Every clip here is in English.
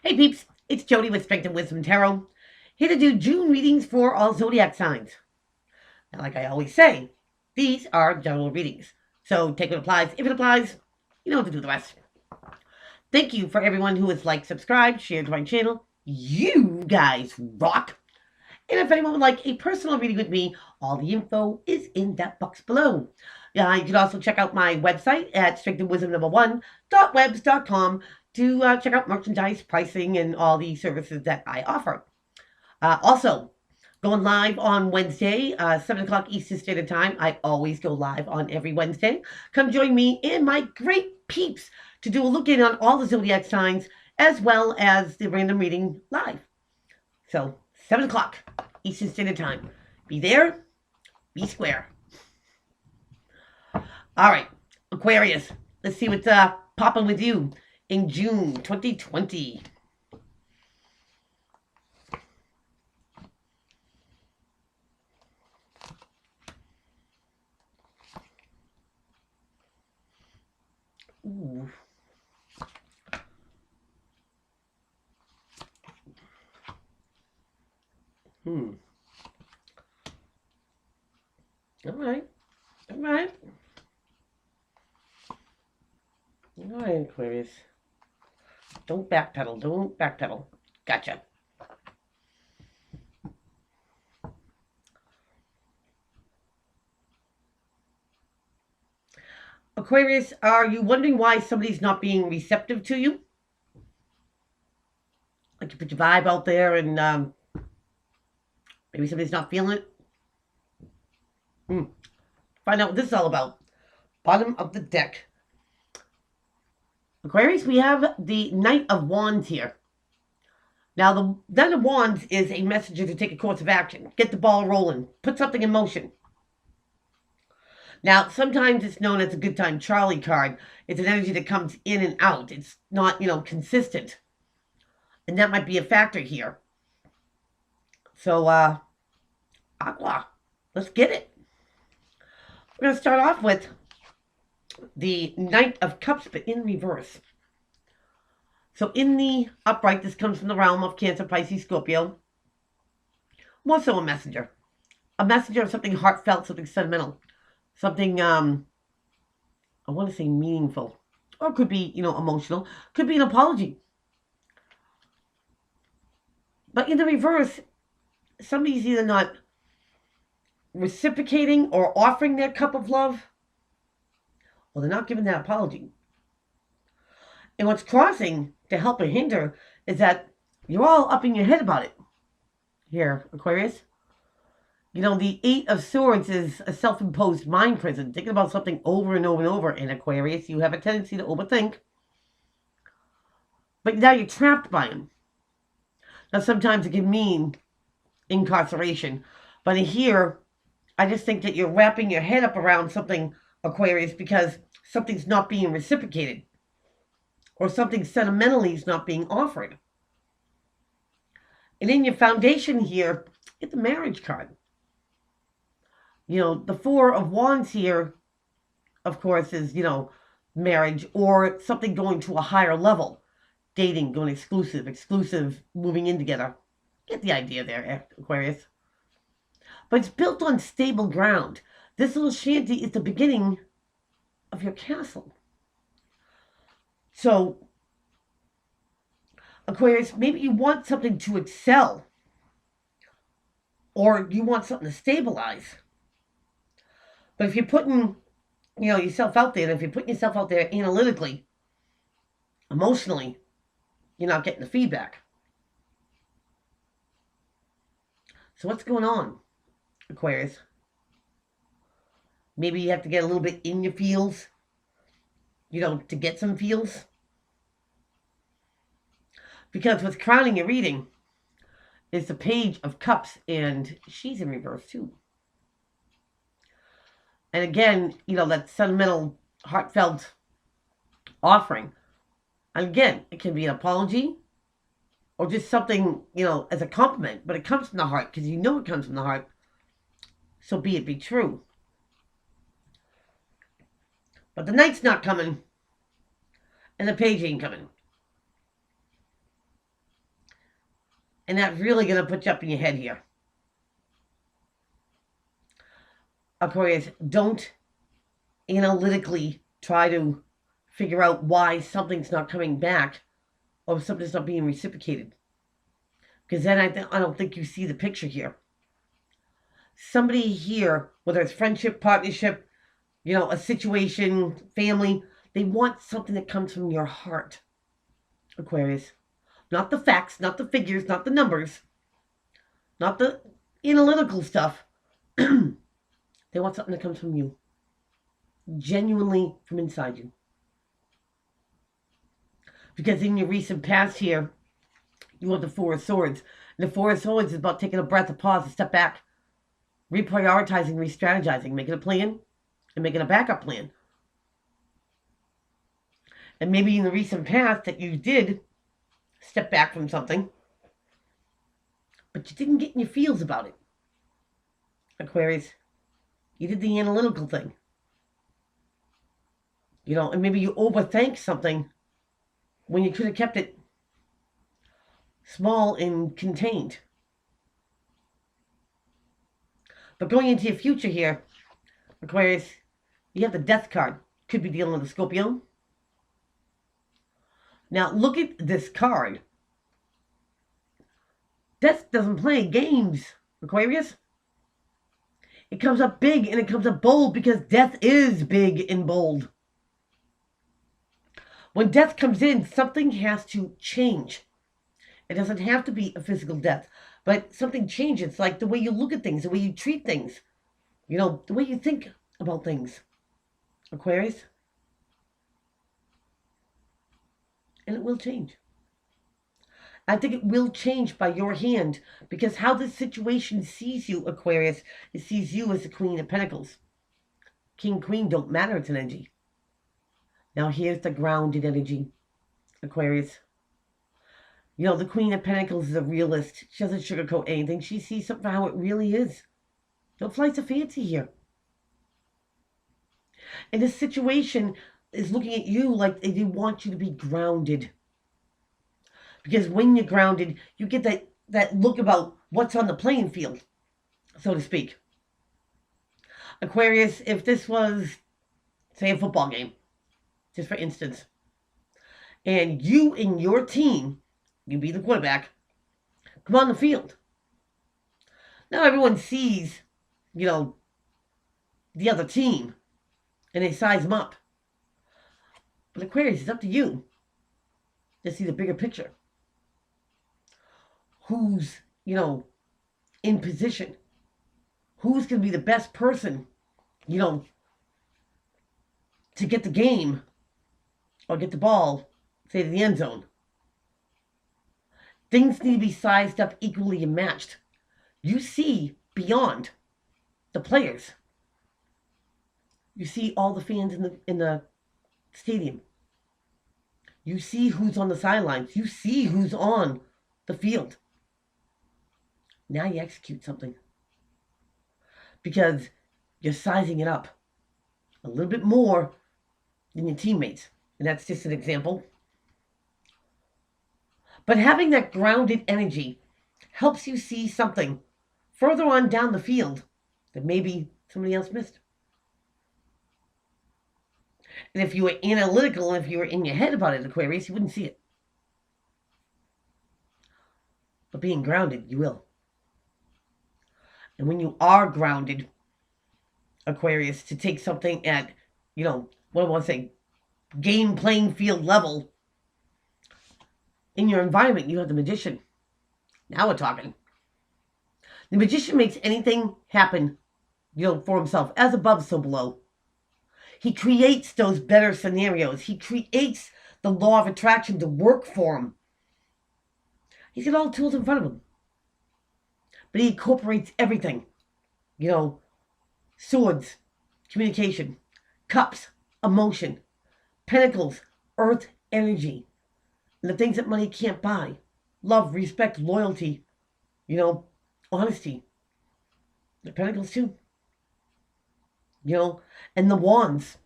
Hey peeps, it's Jody with Strength and Wisdom Tarot, here to do June readings for all zodiac signs. Now, like I always say, these are general readings, so take what applies. If it applies, you know what to do the rest. Thank you for everyone who has liked, subscribed, shared my channel. You guys rock! And if anyone would like a personal reading with me, all the info is in that box below. You can also check out my website at strictandwisdom1.webs.com to check out merchandise, pricing, and all the services that I offer. Also, going live on Wednesday, 7 o'clock Eastern Standard Time. I always go live on every Wednesday. Come join me and my great peeps to do a look in on all the zodiac signs as well as the random reading live. So, 7 o'clock Eastern Standard Time. Be there, be square. All right, Aquarius, let's see what's popping with you in June 2020. Ooh. All right. All right. All right, Aquarius. Don't backpedal. Don't backpedal. Gotcha. Aquarius, are you wondering why somebody's not being receptive to you? Like you put your vibe out there and maybe somebody's not feeling it? Find out what this is all about. Bottom of the deck. Aquarius, we have the Knight of Wands here. Now, the Knight of Wands is a messenger to take a course of action. Get the ball rolling. Put something in motion. Now, sometimes it's known as a good time Charlie card. It's an energy that comes in and out. It's not, consistent. And that might be a factor here. So, Aqua, let's get it. We're going to start off with the Knight of Cups, but in reverse. So in the upright, this comes from the realm of Cancer, Pisces, Scorpio. More so a messenger. A messenger of something heartfelt, something sentimental. Something, I want to say meaningful. Or it could be, emotional. Could be an apology. But in the reverse, somebody's either not reciprocating or offering their cup of love, or they're not giving that apology. And what's crossing to help or hinder is that you're all up in your head about it. Here, Aquarius. The Eight of Swords is a self-imposed mind prison. Thinking about something over and over and over. In Aquarius, you have a tendency to overthink. But now you're trapped by him. Now, sometimes it can mean incarceration. But here, I just think that you're wrapping your head up around something, Aquarius, because something's not being reciprocated. Or something sentimentally is not being offered. And in your foundation here, get the marriage card. The Four of Wands here, of course, is, marriage or something going to a higher level. Dating, going exclusive, moving in together. Get the idea there, Aquarius. But it's built on stable ground. This little shanty is the beginning of your castle. So, Aquarius, maybe you want something to excel. Or you want something to stabilize. But if you're putting, yourself out there, and if you're putting yourself out there analytically, emotionally, you're not getting the feedback. So what's going on, Aquarius? Maybe you have to get a little bit in your feels, to get some feels. Because what's crowning your reading is the Page of Cups, and she's in reverse too. And again, that sentimental, heartfelt offering. And again, it can be an apology or just something, as a compliment. But it comes from the heart because it comes from the heart. So be it be true. But the Knight's not coming. And the Page ain't coming. And that's really going to put you up in your head here. Aquarius, don't analytically try to figure out why something's not coming back or something's not being reciprocated. Because then I don't think you see the picture here. Somebody here, whether it's friendship, partnership, a situation, family, they want something that comes from your heart, Aquarius. Not the facts, not the figures, not the numbers, not the analytical stuff. They want something that comes from you. Genuinely from inside you. Because in your recent past here, you have the Four of Swords. And the Four of Swords is about taking a breath, a pause, a step back, reprioritizing, re-strategizing, making a plan, and making a backup plan. And maybe in the recent past that you did step back from something, but you didn't get in your feels about it. Aquarius, you did the analytical thing. And maybe you overthink something when you could have kept it small and contained. But going into your future here, Aquarius, you have the Death card. Could be dealing with a Scorpio. Now, look at this card. Death doesn't play games, Aquarius. It comes up big and it comes up bold because death is big and bold. When death comes in, something has to change. It doesn't have to be a physical death, but something changes, like the way you look at things, the way you treat things, the way you think about things, Aquarius. And it will change. I think it will change by your hand, because how this situation sees you, Aquarius, it sees you as the Queen of Pentacles. King, Queen don't matter, it's an energy. Now here's the grounded energy, Aquarius. The Queen of Pentacles is a realist. She doesn't sugarcoat anything. She sees something for how it really is. No flights of fancy here. And this situation is looking at you like they want you to be grounded. Because when you're grounded, you get that look about what's on the playing field, so to speak. Aquarius, if this was, say, a football game, just for instance, and you and your team, you be the quarterback, come on the field. Now everyone sees, the other team, and they size them up. But Aquarius, it's up to you to see the bigger picture. Who's, in position? Who's going to be the best person, to get the game or get the ball, say, to the end zone? Things need to be sized up equally and matched. You see beyond the players. You see all the fans in the stadium. You see who's on the sidelines. You see who's on the field. Now you execute something. Because you're sizing it up a little bit more than your teammates. And that's just an example. But having that grounded energy helps you see something further on down the field that maybe somebody else missed. And if you were analytical and if you were in your head about it, Aquarius, you wouldn't see it. But being grounded, you will. And when you are grounded, Aquarius, to take something at, what do I want to say, game playing field level, in your environment, you have the Magician. Now we're talking. The Magician makes anything happen, for himself. As above, so below. He creates those better scenarios. He creates the law of attraction to work for him. He's got all the tools in front of him. But he incorporates everything. Swords, communication, cups, emotion, pentacles, earth energy, and the things that money can't buy. Love, respect, loyalty, honesty. The pentacles too. And the wands.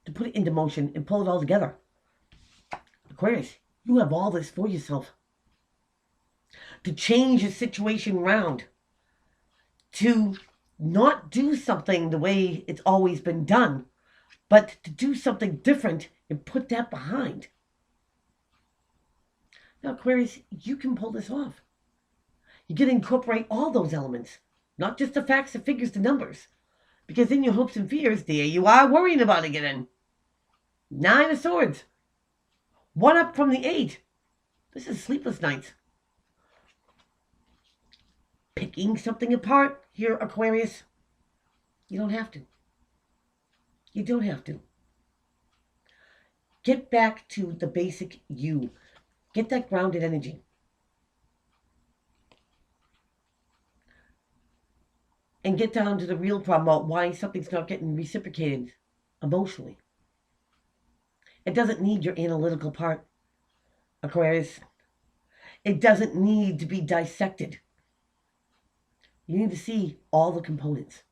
To put it into motion and pull it all together. Aquarius, You have all this for yourself. To change your situation around. To not do something the way it's always been done, but to do something different and put that behind. Now, Aquarius, you can pull this off. You can incorporate all those elements, not just the facts, the figures, the numbers. Because in your hopes and fears, there you are worrying about it again. 9 of Swords. 1 up from the 8. This is sleepless nights. Picking something apart here, Aquarius. You don't have to. You don't have to. Get back to the basic you. Get that grounded energy. And get down to the real problem about why something's not getting reciprocated emotionally. It doesn't need your analytical part, Aquarius. It doesn't need to be dissected. You need to see all the components.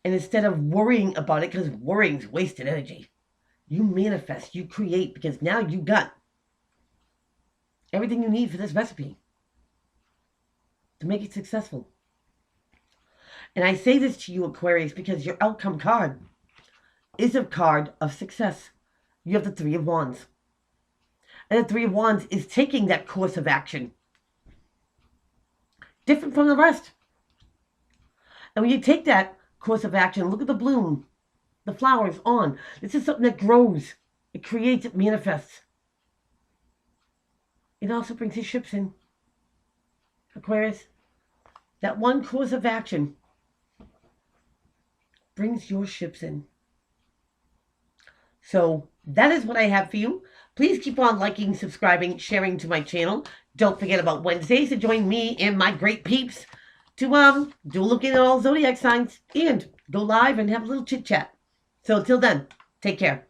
And instead of worrying about it, because worrying's wasted energy, you manifest, you create, because now you got everything you need for this recipe to make it successful. And I say this to you, Aquarius, because your outcome card is a card of success. You have the 3 of Wands. And the 3 of Wands is taking that course of action. Different from the rest. And when you take that course of action, look at the bloom, the flowers on. This is something that grows. It creates, it manifests. It also brings your ships in. Aquarius, that one course of action brings your ships in. So that is what I have for you. Please keep on liking, subscribing, sharing to my channel. Don't forget about Wednesdays to join me and my great peeps to do a look at all zodiac signs and go live and have a little chit chat. So until then, take care.